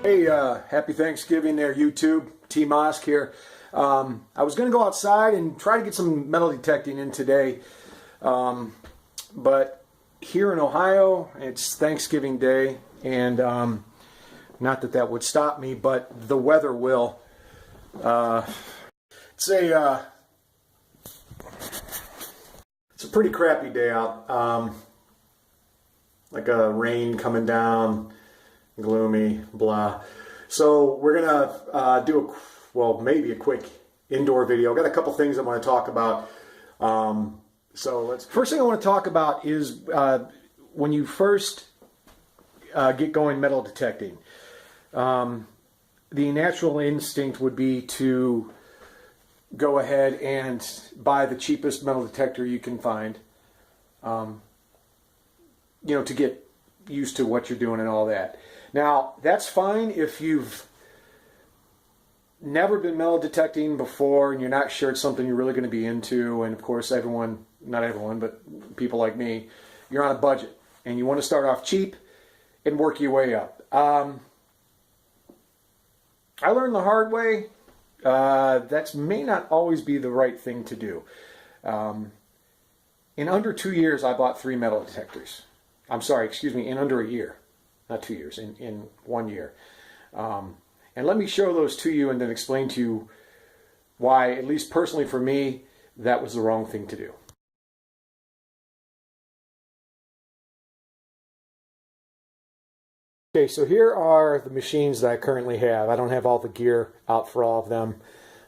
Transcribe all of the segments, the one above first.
Hey, happy Thanksgiving there, YouTube. T. Mosk here. I was going to go outside and try to get some metal detecting in today, but here in Ohio, it's Thanksgiving Day, and not that that would stop me, but the weather will. It's a pretty crappy day out, like a rain coming down, gloomy, blah. So we're gonna do maybe a quick indoor video. I've got a couple things I want to talk about. First thing I want to talk about is when you first get going metal detecting. The natural instinct would be to go ahead and buy the cheapest metal detector you can find. To get used to what you're doing and all that. Now, that's fine if you've never been metal detecting before and you're not sure it's something you're really going to be into. And of course, not everyone, but people like me, you're on a budget and you want to start off cheap and work your way up. I learned the hard way. That may not always be the right thing to do. In under 2 years, I bought 3 metal detectors. I'm sorry, excuse me, in under a year. Not 2 years, in 1 year. And let me show those to you and then explain to you why, at least personally for me, that was the wrong thing to do. Okay, so here are the machines that I currently have. I don't have all the gear out for all of them,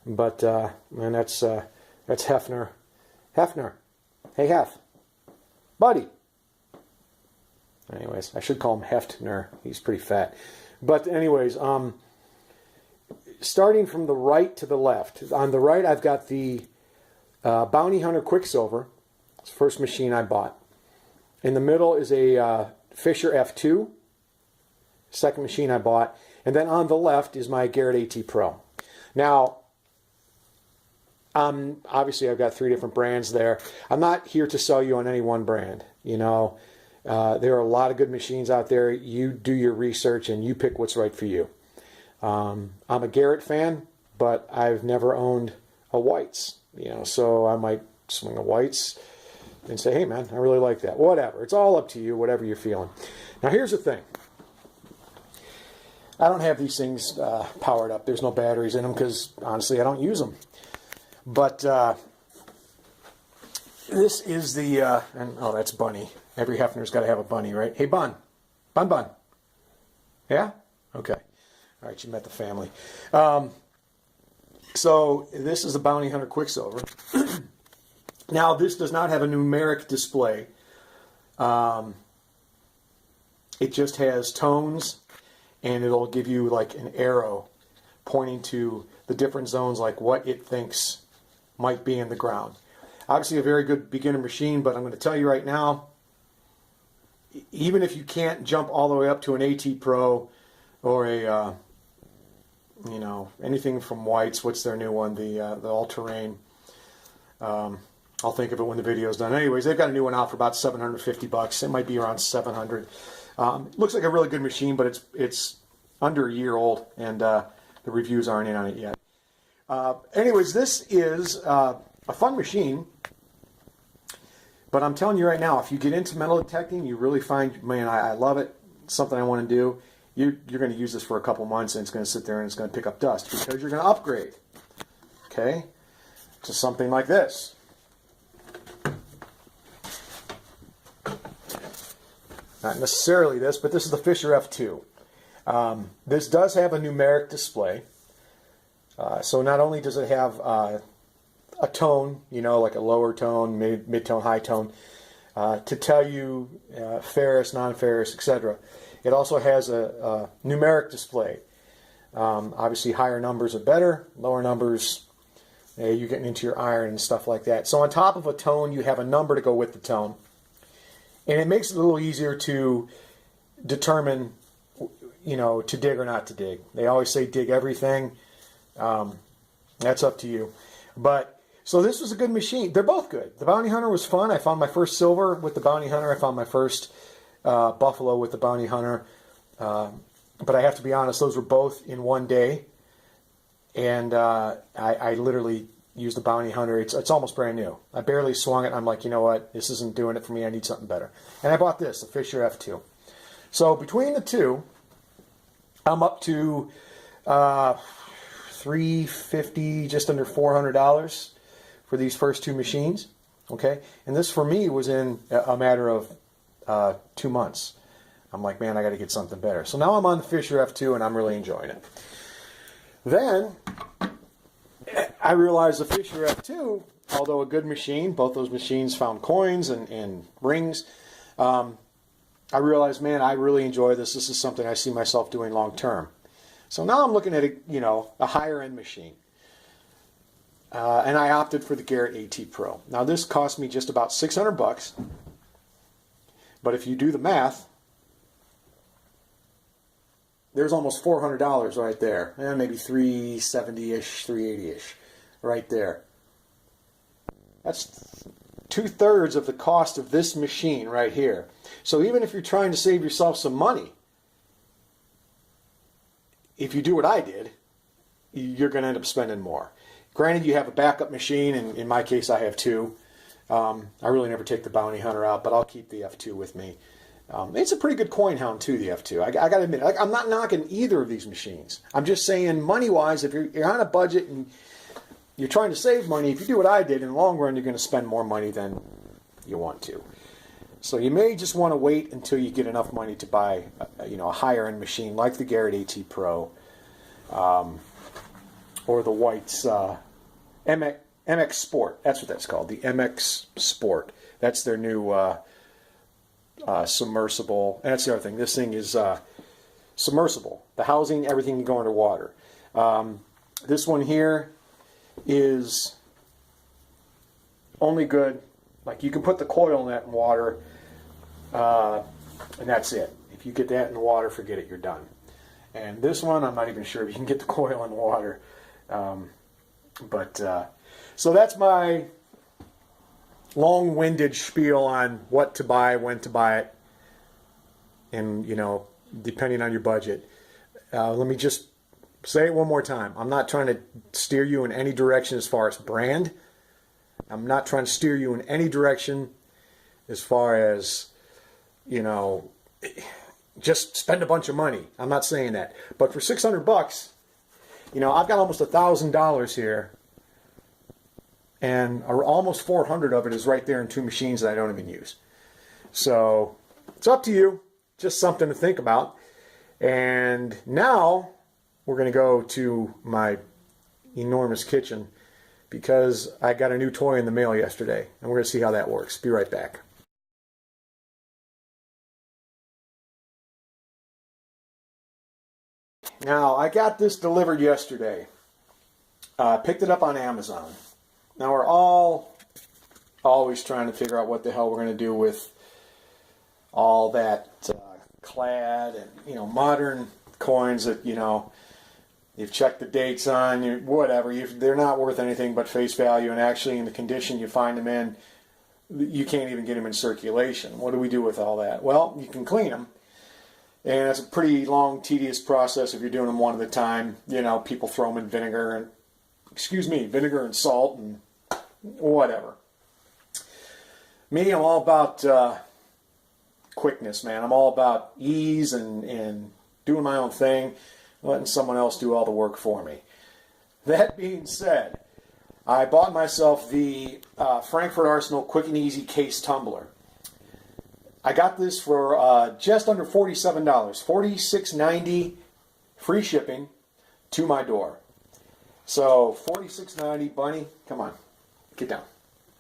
but and that's Hefner. Hefner, hey Hef, buddy. Anyways, I should call him Heftner. He's pretty fat. But anyways, starting from the right to the left. On the right, I've got the Bounty Hunter Quicksilver. It's the first machine I bought. In the middle is a Fisher F2. Second machine I bought. And then on the left is my Garrett AT Pro. Now, obviously I've got 3 different brands there. I'm not here to sell you on any one brand. There are a lot of good machines out there. You do your research and you pick what's right for you. I'm a Garrett fan, but I've never owned a Whites. So I might swing a Whites and say, hey man, I really like that. Whatever. It's all up to you, whatever you're feeling. Now here's the thing. I don't have these things powered up. There's no batteries in them because honestly I don't use them. But this is the, that's Bunny. Every Hefner's got to have a bunny, right? Hey, Bun. Bun. Yeah? Okay. All right, you met the family. So this is the Bounty Hunter Quicksilver. Now, this does not have a numeric display. It just has tones, and it'll give you like an arrow pointing to the different zones, like what it thinks might be in the ground. Obviously, a very good beginner machine, but I'm going to tell you right now, even if you can't jump all the way up to an AT Pro or a, anything from Whites, what's their new one, the all-terrain. I'll think of it when the video's done. Anyways, they've got a new one out for about $750. It might be around $700. Looks like a really good machine, but it's under a year old, and the reviews aren't in on it yet. Anyways, this is a fun machine. But I'm telling you right now, if you get into metal detecting, you really find, man, I love it, it's something I want to do, you're going to use this for a couple months and it's going to sit there and it's going to pick up dust because you're going to upgrade, okay, to something like this. Not necessarily this, but this is the Fisher F2. This does have a numeric display. So not only does it have a tone, like a lower tone, mid-tone, high tone, to tell you ferrous, non-ferrous, etc. It also has a numeric display. Obviously, higher numbers are better. Lower numbers, you're getting into your iron and stuff like that. So on top of a tone, you have a number to go with the tone. And it makes it a little easier to determine, to dig or not to dig. They always say dig everything. That's up to you. So this was a good machine. They're both good. The Bounty Hunter was fun. I found my first silver with the Bounty Hunter. I found my first buffalo with the Bounty Hunter. but I have to be honest, those were both in one day. And I literally used the Bounty Hunter. It's almost brand new. I barely swung it. I'm like, you know what? This isn't doing it for me. I need something better. And I bought this, the Fisher F2. So between the two, I'm up to $350, just under $400 for these first two machines. Okay, and this for me was in a matter of 2 months. I'm like, man, I got to get something better. So now I'm on the Fisher F2, and I'm really enjoying it. Then I realized the Fisher F2, although a good machine, both those machines found coins and rings. I realized, man, I really enjoy this. This is something I see myself doing long term. So now I'm looking at a higher end machine. And I opted for the Garrett AT Pro. Now this cost me just about $600, but if you do the math, there's almost $400 right there, and maybe $370-ish, $380-ish, right there. That's 2/3 of the cost of this machine right here. So even if you're trying to save yourself some money, if you do what I did, you're going to end up spending more. Granted, you have a backup machine, and in my case, I have two. I really never take the Bounty Hunter out, but I'll keep the F2 with me. It's a pretty good coin hound, too, the F2. I got to admit, I'm not knocking either of these machines. I'm just saying, money-wise, if you're on a budget and you're trying to save money, if you do what I did, in the long run, you're going to spend more money than you want to. So you may just want to wait until you get enough money to buy a higher-end machine like the Garrett AT Pro or the White's MX Sport. That's what that's called, the MX Sport. That's their new submersible. And that's the other thing. This thing is submersible. The housing, everything can go underwater. This one here is only good, like you can put the coil in that in water, and that's it. If you get that in the water, forget it, you're done. And this one, I'm not even sure if you can get the coil in the water. So that's my long-winded spiel on what to buy, when to buy it, and, depending on your budget. Let me just say it one more time. I'm not trying to steer you in any direction as far as brand. I'm not trying to steer you in any direction as far as, just spend a bunch of money. I'm not saying that. But for $600, I've got almost $1,000 here, and almost 400 of it is right there in two machines that I don't even use. So it's up to you. Just something to think about. And now we're going to go to my enormous kitchen because I got a new toy in the mail yesterday, and we're going to see how that works. Be right back. Now, I got this delivered yesterday. Picked it up on Amazon. Now, we're always trying to figure out what the hell we're going to do with all that clad and, modern coins that, you've checked the dates on, whatever. They're not worth anything but face value, and actually in the condition you find them in, you can't even get them in circulation. What do we do with all that? Well, you can clean them. And it's a pretty long, tedious process if you're doing them one at a time. People throw them in vinegar and salt and whatever. Me, I'm all about quickness, man. I'm all about ease and doing my own thing, letting someone else do all the work for me. That being said, I bought myself the Frankfurt Arsenal Quick and Easy Case Tumbler. I got this for just under $47, $46.90 free shipping to my door. So $46.90, Bunny, come on, get down.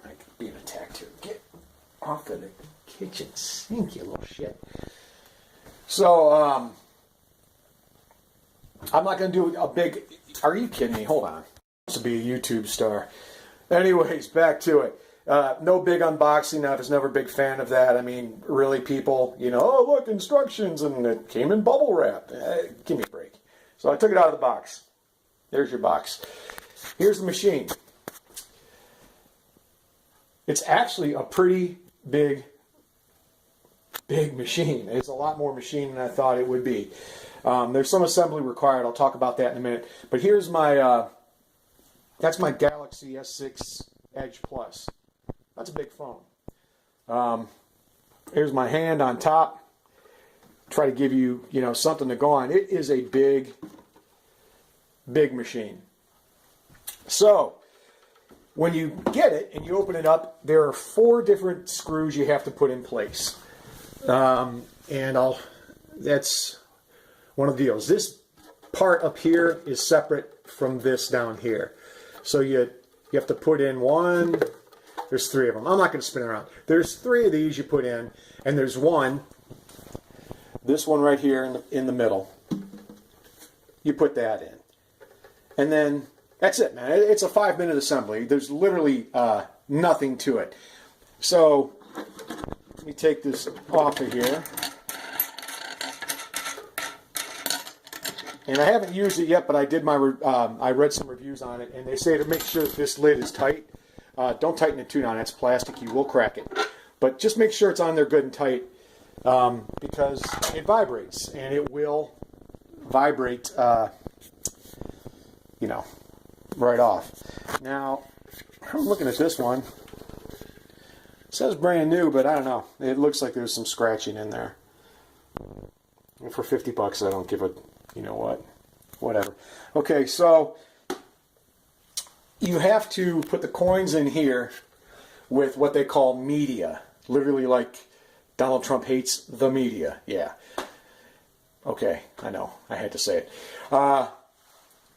I'm being attacked here. Get off of the kitchen sink, you little shit. So I'm not going to do a big. Are you kidding me? Hold on. To be a YouTube star. Anyways, back to it. No big unboxing. I was never a big fan of that. I mean, really, people, oh, look, instructions, and it came in bubble wrap. Give me a break. So I took it out of the box. There's your box. Here's the machine. It's actually a pretty big big machine. It's a lot more machine than I thought it would be. There's some assembly required. I'll talk about that in a minute. But here's my, that's my Galaxy S6 Edge Plus. That's a big phone. Here's my hand on top. Try to give you, you know, something to go on. It is a big, big machine. So, when you get it and you open it up, there are 4 different screws you have to put in place. That's one of the deals. This part up here is separate from this down here. So you have to put in one, there's 3 of them. I'm not going to spin around. There's 3 of these you put in, and there's one, this one right here in the middle. You put that in. And then, that's it, man. It's a 5-minute assembly. There's literally nothing to it. So, let me take this off of here. And I haven't used it yet, but I did I read some reviews on it, and they say to make sure that this lid is tight. Don't tighten it too down. It's plastic. You will crack it. But just make sure it's on there good and tight, because it vibrates, and it will vibrate, you know, right off. Now, I'm looking at this one. It says brand new, but I don't know. It looks like there's some scratching in there. And for 50 bucks, I don't give a, you know what, whatever. Okay, so you have to put the coins in here with what they call media. Literally like Donald Trump hates the media. Yeah. Okay, I know. I had to say it.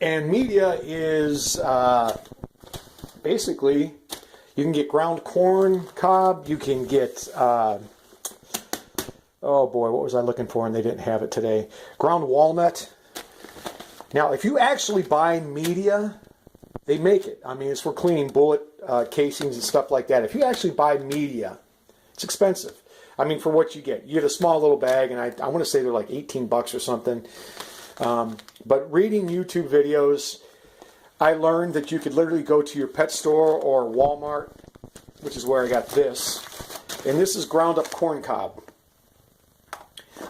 And media is basically, you can get ground corn cob, you can get, oh boy, what was I looking for and they didn't have it today? Ground walnut. Now, if you actually buy media, they make it. I mean, it's for cleaning bullet casings and stuff like that. If you actually buy media, it's expensive. I mean, for what you get a small little bag, and I want to say they're like 18 bucks or something. But reading YouTube videos, I learned that you could literally go to your pet store or Walmart, which is where I got this, and this is ground up corn cob.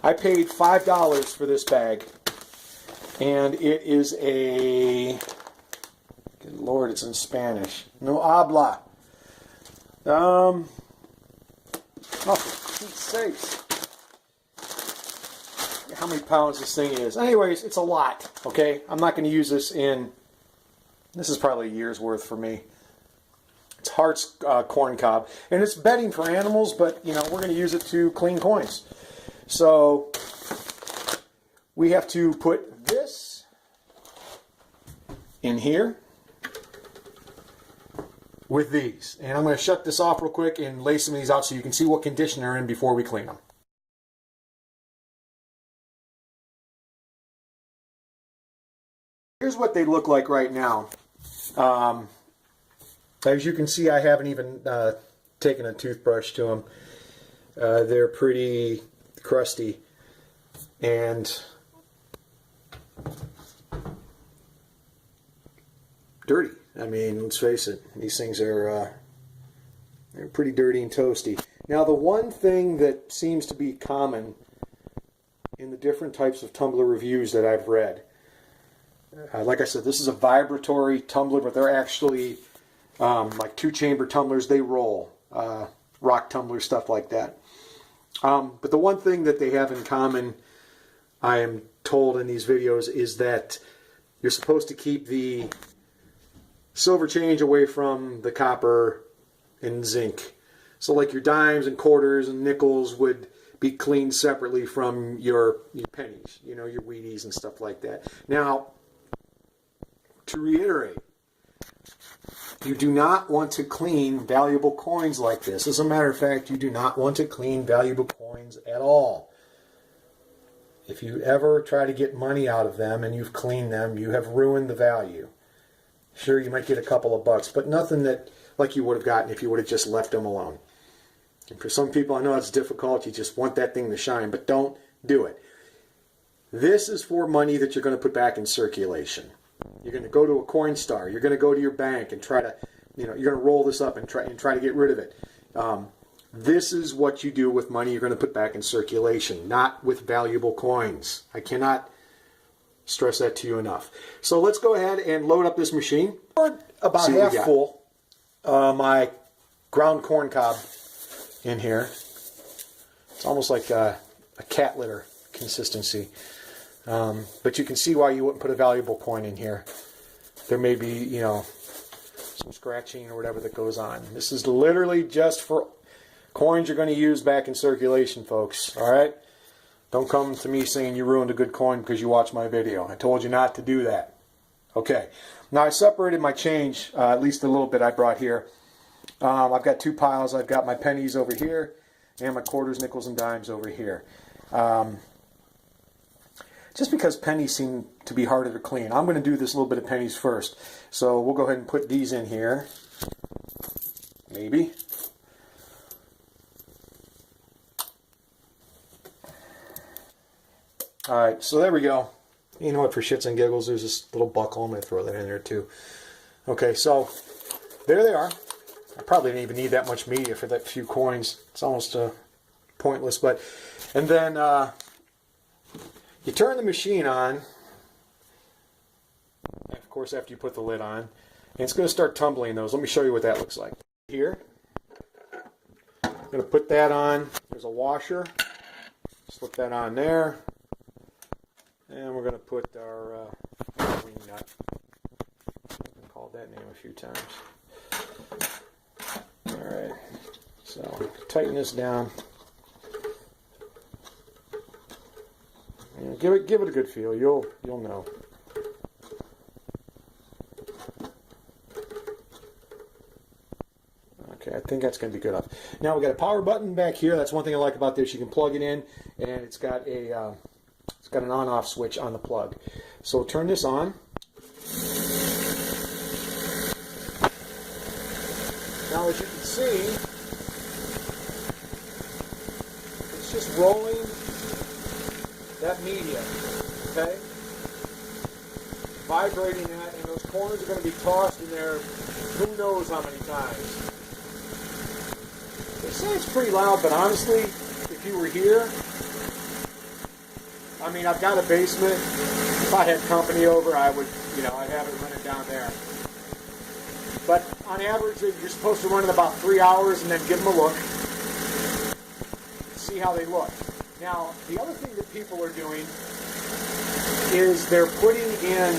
I paid $5 for this bag, and it is a, good Lord, it's in Spanish. No habla. Oh, for Pete's sakes. How many pounds this thing is. Anyways, it's a lot, okay? I'm not going to use this in, this is probably a year's worth for me. It's Hart's corn cob. And it's bedding for animals, but, you know, we're going to use it to clean coins. So, we have to put this in here with these. And I'm going to shut this off real quick and lay some of these out so you can see what condition they're in before we clean them. Here's what they look like right now. As you can see, I haven't even taken a toothbrush to them. They're pretty crusty and dirty. I mean, let's face it, these things are they're pretty dirty and toasty. Now, the one thing that seems to be common in the different types of tumbler reviews that I've read, like I said, this is a vibratory tumbler, but they're actually like 2-chamber tumblers. They roll, rock tumblers, stuff like that. But the one thing that they have in common, I am told in these videos, is that you're supposed to keep the silver change away from the copper and zinc. So like your dimes and quarters and nickels would be cleaned separately from your pennies, you know, your Wheaties and stuff like that. Now, to reiterate, you do not want to clean valuable coins like this. As a matter of fact, you do not want to clean valuable coins at all. If you ever try to get money out of them and you've cleaned them, you have ruined the value. Sure, you might get a couple of bucks, but nothing that like you would have gotten if you would have just left them alone. And for some people, I know it's difficult. You just want that thing to shine, but don't do it. This is for money that you're going to put back in circulation. You're going to go to a Coinstar. You're going to go to your bank and try to, you know, you're going to roll this up and try to get rid of it. This is what you do with money you're going to put back in circulation, not with valuable coins. I cannot stress that to you enough. So let's go ahead and load up this machine. About half full. My ground corn cob in here. It's almost like a cat litter consistency. But you can see why you wouldn't put a valuable coin in here. There may be, you know, some scratching or whatever that goes on. This is literally just for coins you're going to use back in circulation, folks. All right? Don't come to me saying you ruined a good coin because you watched my video. I told you not to do that. Okay. Now I separated my change, at least a little bit I brought here. I've got two piles. I've got my pennies over here and my quarters, nickels, and dimes over here. Just because pennies seem to be harder to clean, I'm going to do this little bit of pennies first. So we'll go ahead and put these in here. Maybe. Alright, so there we go. You know what, for shits and giggles, there's this little buckle. I'm going to throw that in there too. Okay, so there they are. I probably didn't even need that much media for that few coins. It's almost pointless. But and then you turn the machine on, of course, after you put the lid on, and it's going to start tumbling those. Let me show you what that looks like. Here, I'm going to put that on. There's a washer. Slip that on there. And we're going to put our wing nut. I've called that name a few times. Alright, so tighten this down. And give it a good feel. You'll know. Okay, I think that's going to be good enough. Now we got a power button back here. That's one thing I like about this. You can plug it in, and it's got a it's got an on-off switch on the plug. So we'll turn this on. Now, as you can see, it's just rolling that media, okay? Vibrating that, and those corners are going to be tossed in there who knows how many times. They say it's pretty loud, but honestly, if you were here, I mean, I've got a basement. If I had company over, I would, you know, I'd have it running down there. But on average, you're supposed to run it about 3 hours and then give them a look. See how they look. Now, the other thing that people are doing is they're putting in,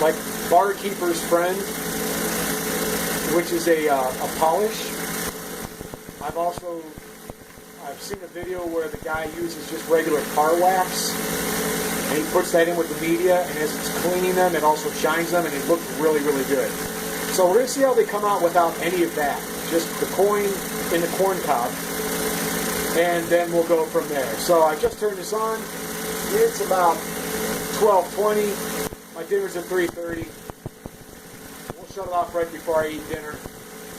like, Barkeeper's Friend, which is a polish. I've seen a video where the guy uses just regular car wax, and he puts that in with the media, and as it's cleaning them, it also shines them, and it looks really, really good. So we're going to see how they come out without any of that. Just the coin in the corn cob, and then we'll go from there. So I just turned this on. It's about 12:20. My dinner's at 3:30. We'll shut it off right before I eat dinner.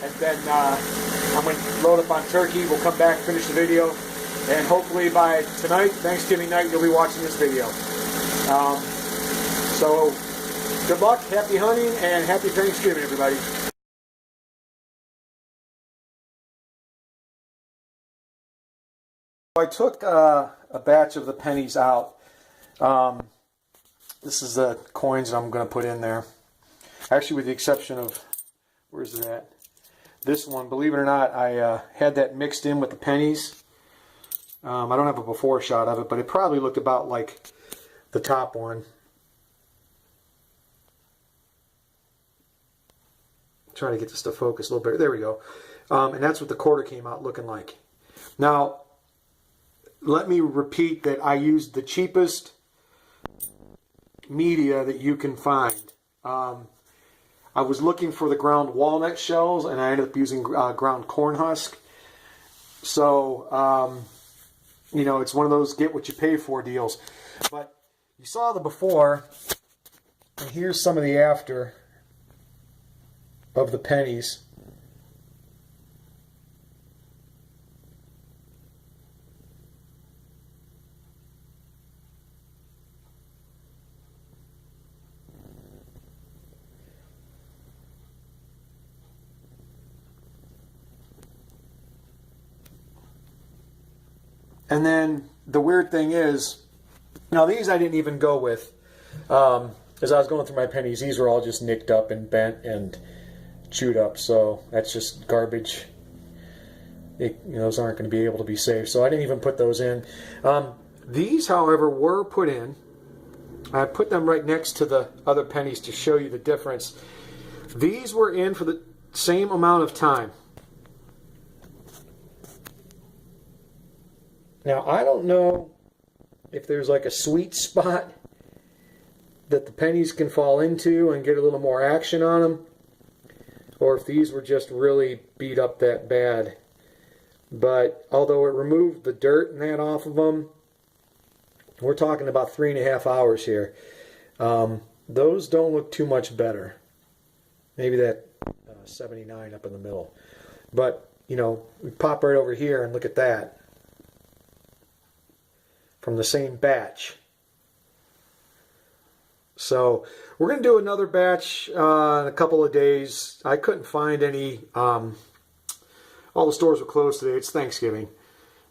And then I'm going to load up on turkey. We'll come back, finish the video, and hopefully by tonight, Thanksgiving night, you'll be watching this video. So good luck, happy hunting, and happy Thanksgiving, everybody. I took a batch of the pennies out. This is the coins that I'm going to put in there. Actually, with the exception of, where's it at? This one, believe it or not, I had that mixed in with the pennies. I don't have a before shot of it, but it probably looked about like the top one. Trying to get this to focus a little bit. There we go. And that's what the quarter came out looking like. Now, let me repeat that I used the cheapest media that you can find. I was looking for the ground walnut shells, and I ended up using ground corn husk. So, you know, it's one of those get what you pay for deals. But you saw the before, and here's some of the after of the pennies. And then the weird thing is, now these I didn't even go with. As I was going through my pennies, these were all just nicked up and bent and chewed up. So that's just garbage. Those aren't going to be able to be saved. So I didn't even put those in. These, however, were put in. I put them right next to the other pennies to show you the difference. These were in for the same amount of time. Now, I don't know if there's like a sweet spot that the pennies can fall into and get a little more action on them, or if these were just really beat up that bad. But although it removed the dirt and that off of them, we're talking about 3.5 hours here. Those don't look too much better. Maybe that 79 up in the middle. But, we pop right over here and look at that. From the same batch. So we're going to do another batch in a couple of days. I couldn't find any. All the stores were closed today. It's Thanksgiving.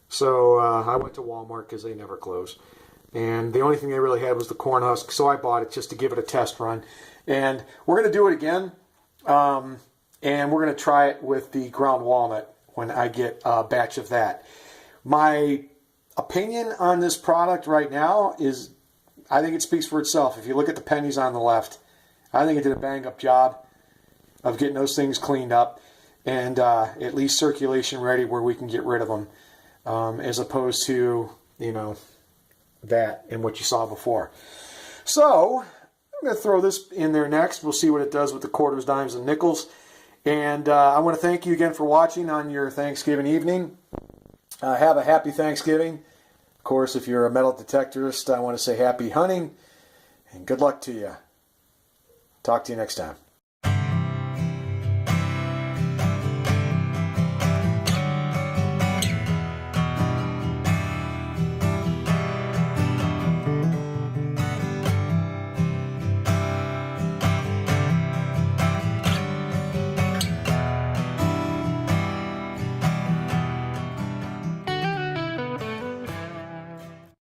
So I went to Walmart because they never close. And the only thing they really had was the corn husk. So I bought it just to give it a test run. And we're going to do it again. And we're going to try it with the ground walnut when I get a batch of that. My opinion on this product right now is, I think it speaks for itself. If you look at the pennies on the left, I think it did a bang-up job of getting those things cleaned up and at least circulation ready where we can get rid of them, as opposed to, that and what you saw before. So I'm going to throw this in there next. We'll see what it does with the quarters, dimes, and nickels. And I want to thank you again for watching on your Thanksgiving evening. Have a happy Thanksgiving. Of course, if you're a metal detectorist, I want to say happy hunting and good luck to you. Talk to you next time.